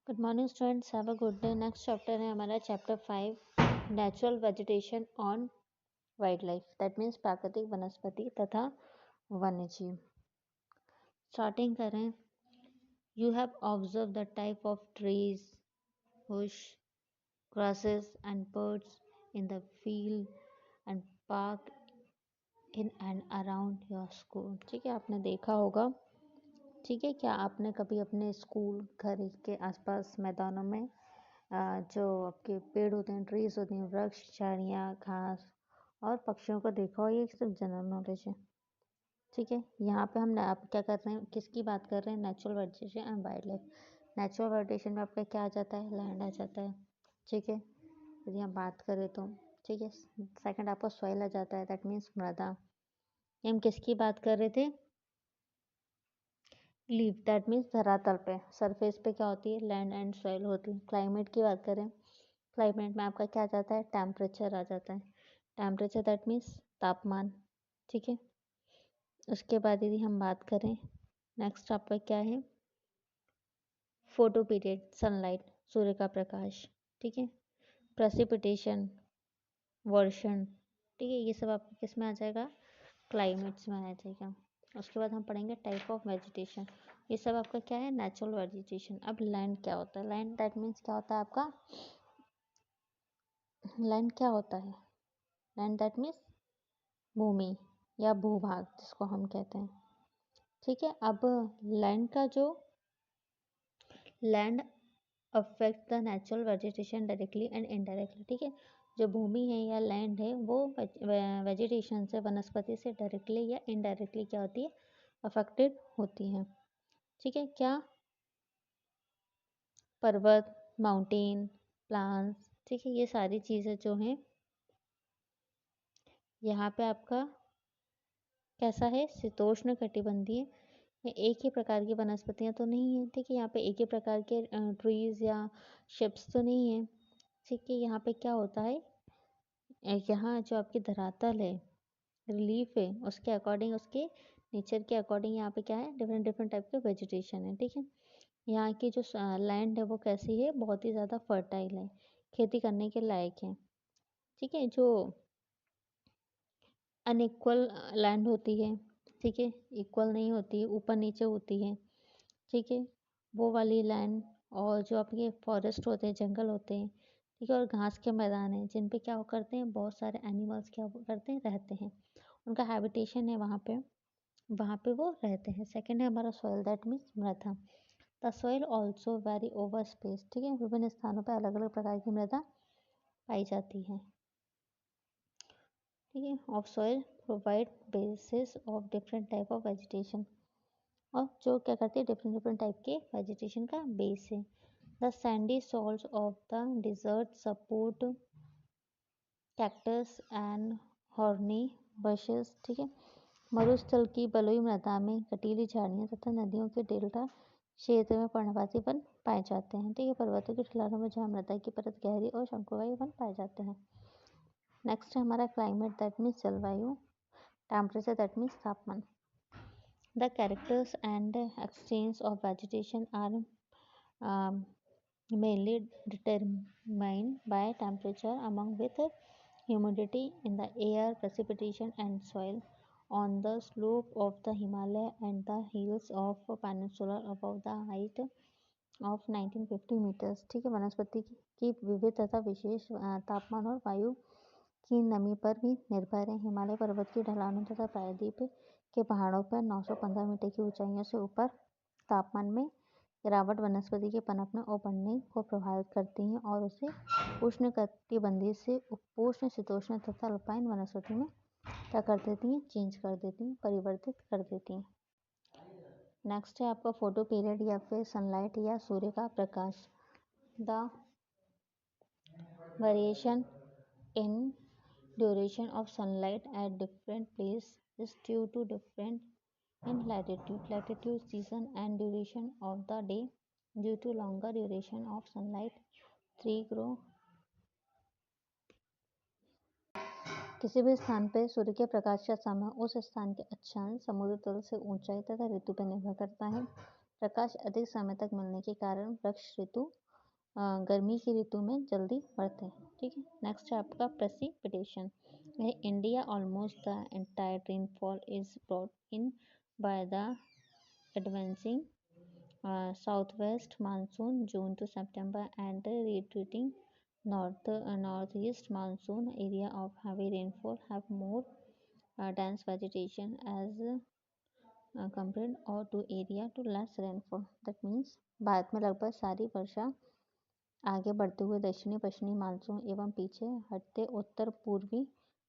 Good morning students, have a good day. Next chapter है हमारा chapter 5, natural vegetation on wild life, that means प्राकृतिक वनस्पति तथा वन्यजीव। स्टार्टिंग करें। You have observe the type of trees, Bush, grasses and birds in the field and park in and around your school। ठीक है, आपने देखा होगा। ठीक है, क्या आपने कभी अपने स्कूल घर के आसपास मैदानों में जो आपके पेड़ होते हैं, ट्रीज होती हैं, वृक्ष, झाड़ियाँ, घास और पक्षियों को देखा हो? ये सिर्फ जनरल नॉलेज है। ठीक है, यहाँ पे हम आप क्या कर रहे हैं, किसकी बात कर रहे हैं? Natural vegetation and wild life. Natural vegetation में आपका क्या आ जाता है? लैंड आ जाता है। ठीक है, यदि हम बात करें तो ठीक है, सेकंड आपको सॉइल आ जाता है, दैट मीन्स मृदा। हम किसकी बात कर रहे थे? लीव, दैट मीन्स धरातल पे, सरफेस पे क्या होती है? लैंड एंड सॉइल होती है। क्लाइमेट की बात करें, क्लाइमेट में आपका क्या आ जाता है? टेम्परेचर आ जाता है। टेम्परेचर दैट मीन्स तापमान। ठीक है, उसके बाद यदि हम बात करें, नेक्स्ट आपका क्या है? फोटो पीरियड, सनलाइट, सूर्य का प्रकाश। ठीक है, प्रेसिपिटेशन, वर्षण। ठीक है, ये सब आपको किस में आ जाएगा? क्लाइमेट्स में आ जाएगा। उसके बाद हम पढ़ेंगे टाइप ऑफ वेजिटेशन। ये सब आपका क्या है? Natural vegetation. अब लैंड क्या होता है? लैंड दैट मीन्स क्या होता है आपका? लैंड क्या होता है? लैंड दैट मीन्स भूमि या भूभाग, जिसको हम कहते हैं। ठीक है, अब लैंड का जो land affect the natural vegetation directly and indirectly. ठीक है, जो भूमि है या लैंड है वो वेजिटेशन से, वनस्पति से डायरेक्टली या इनडायरेक्टली क्या होती है? अफेक्टेड होती है। ठीक है, क्या? पर्वत, माउंटेन, प्लांट्स। ठीक है, ये सारी चीज़ें जो हैं यहाँ पे आपका कैसा है? शीतोष्ण कटिबंधीय। ये एक ही प्रकार की वनस्पतियाँ तो नहीं है। ठीक है, यहाँ पे एक ही प्रकार के ट्रीज या शिप्स तो नहीं है। ठीक है, यहाँ पे क्या होता है? यहाँ जो आपकी धरातल है, रिलीफ है, उसके अकॉर्डिंग, उसके नेचर के अकॉर्डिंग यहाँ पे क्या है? डिफरेंट डिफरेंट टाइप के वेजिटेशन है। ठीक है, यहाँ की जो लैंड है वो कैसी है? बहुत ही ज़्यादा फर्टाइल है, खेती करने के लायक है। ठीक है, जो अनइक्वल लैंड होती है, ठीक है, इक्वल नहीं होती है, ऊपर नीचे होती है। ठीक है, वो वाली लैंड, और जो आपके फॉरेस्ट होते हैं, जंगल होते हैं, ठीक है, और घास के मैदान हैं जिन पे क्या करते हैं? बहुत सारे एनिमल्स क्या करते हैं? रहते हैं। उनका हैबिटेशन है वहाँ पे वो रहते हैं। सेकंड है हमारा सॉइल, दैट मीन्स मृदा। The soil also very over space. ठीक है, विभिन्न स्थानों पर अलग अलग प्रकार की मृदा पाई जाती है। ठीक है, of soil provide basis of different type of vegetation, और जो क्या करते हैं? डिफरेंट डिफरेंट टाइप के वेजिटेशन का बेस है। The Sandy salt of the dessert support cactus and horny buses. ठीक है, मरुस्थल की बलुई मृदा में कटीली झाड़ियाँ तथा नदियों के डेल्टा क्षेत्र में पर्णपाती वन पाए जाते हैं। ठीक है, पर्वतों की ढलानों में जहाँ मृदा की परत गहरी और शंकुवायु वन पाए जाते हैं। नेक्स्ट है हमारा क्लाइमेट, दैट मीन्स जलवायु। टेम्परेचर दैट मीन्स तापमान। The characters and exchange of vegetation are mainly determined by temperature among with humidity in the air, precipitation and soil on the slope of the Himalaya and the hills of peninsula above the height of 1950 meters। ठीक है, वनस्पति की विविध तथा विशेष तापमान और वायु की नमी पर भी निर्भर है। हिमालय पर्वत की ढलानों तथा प्रायद्वीप के पहाड़ों पर 915 मीटर की ऊंचाइयों से ऊपर तापमान में गिरावट वनस्पति के पनपने और बढ़ने को प्रभावित करती हैं और उसे उष्णकटिबंधीय से उपोष्ण, शीतोष्ण तथा अल्पाइन वनस्पति में क्या कर देती हैं? चेंज कर देती हैं, परिवर्तित कर देती हैं। नेक्स्ट है आपका फोटो पीरियड या फिर सनलाइट या सूर्य का प्रकाश। The variation in duration of sunlight at different place is due to different in latitude, season and duration of the day. Due to longer duration of sunlight, tree grow। किसी भी स्थान पर सूर्य के प्रकाश का समय उस स्थान के अक्षांश, समुद्र तल से ऊंचाई तथा ऋतु पर निर्भर करता है। प्रकाश अधिक समय तक मिलने के कारण वृक्ष गर्मी की ऋतु में जल्दी बढ़ते हैं। ठीक है, नेक्स्ट है आपका precipitation. India almost the entire rainfall is brought in by the advancing southwest monsoon June to September and retreating northeast monsoon area of heavy rainfall have more dense vegetation as compared or to area to less rainfall. That means Bharat में लगभग सारी वर्षा आगे बढ़ते हुए दक्षिणी पश्चिमी monsoon एवं पीछे हटते उत्तर पूर्वी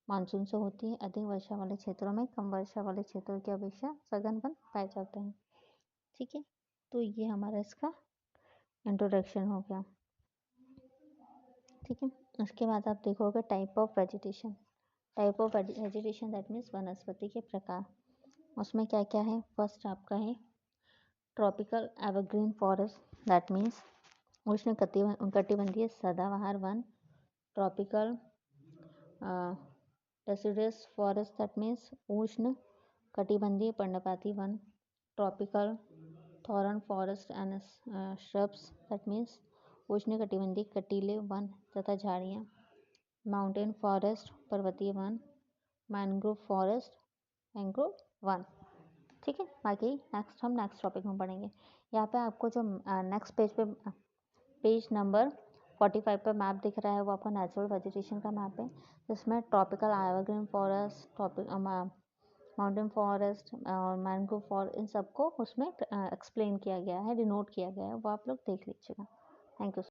मानसून से होती है। अधिक वर्षा वाले क्षेत्रों में कम वर्षा वाले क्षेत्रों की अपेक्षा सघन वन पाए जाते हैं। ठीक है, तो ये हमारा इसका इंट्रोडक्शन हो गया। ठीक है, उसके बाद आप देखोगे type of vegetation. Type of vegetation that means वनस्पति के प्रकार। उसमें क्या क्या है? फर्स्ट आपका है tropical evergreen forest that means उष्ण कटिबंधीय सदाबहार one. Tropical deciduous forest that means उष्ण कटिबंधीय पर्णपाती one. Tropical thorn forest and shrubs that means उष्ण कटिबंधीय कटीले वन तथा झाड़ियाँ। माउंटेन फॉरेस्ट पर्वतीय one. Mangrove forest mangrove one. ठीक है, बाकी हम नेक्स्ट टॉपिक में पढ़ेंगे। यहाँ पे आपको जो नेक्स्ट पेज नंबर 45 पर मैप दिख रहा है वो आपका नेचुरल वेजिटेशन का मैप है, जिसमें tropical evergreen forest, mountain forest और मैंग्रोव फॉरेस्ट इन सबको उसमें एक्सप्लेन किया गया है, डिनोट किया गया है, वो आप लोग देख लीजिएगा। Thank you.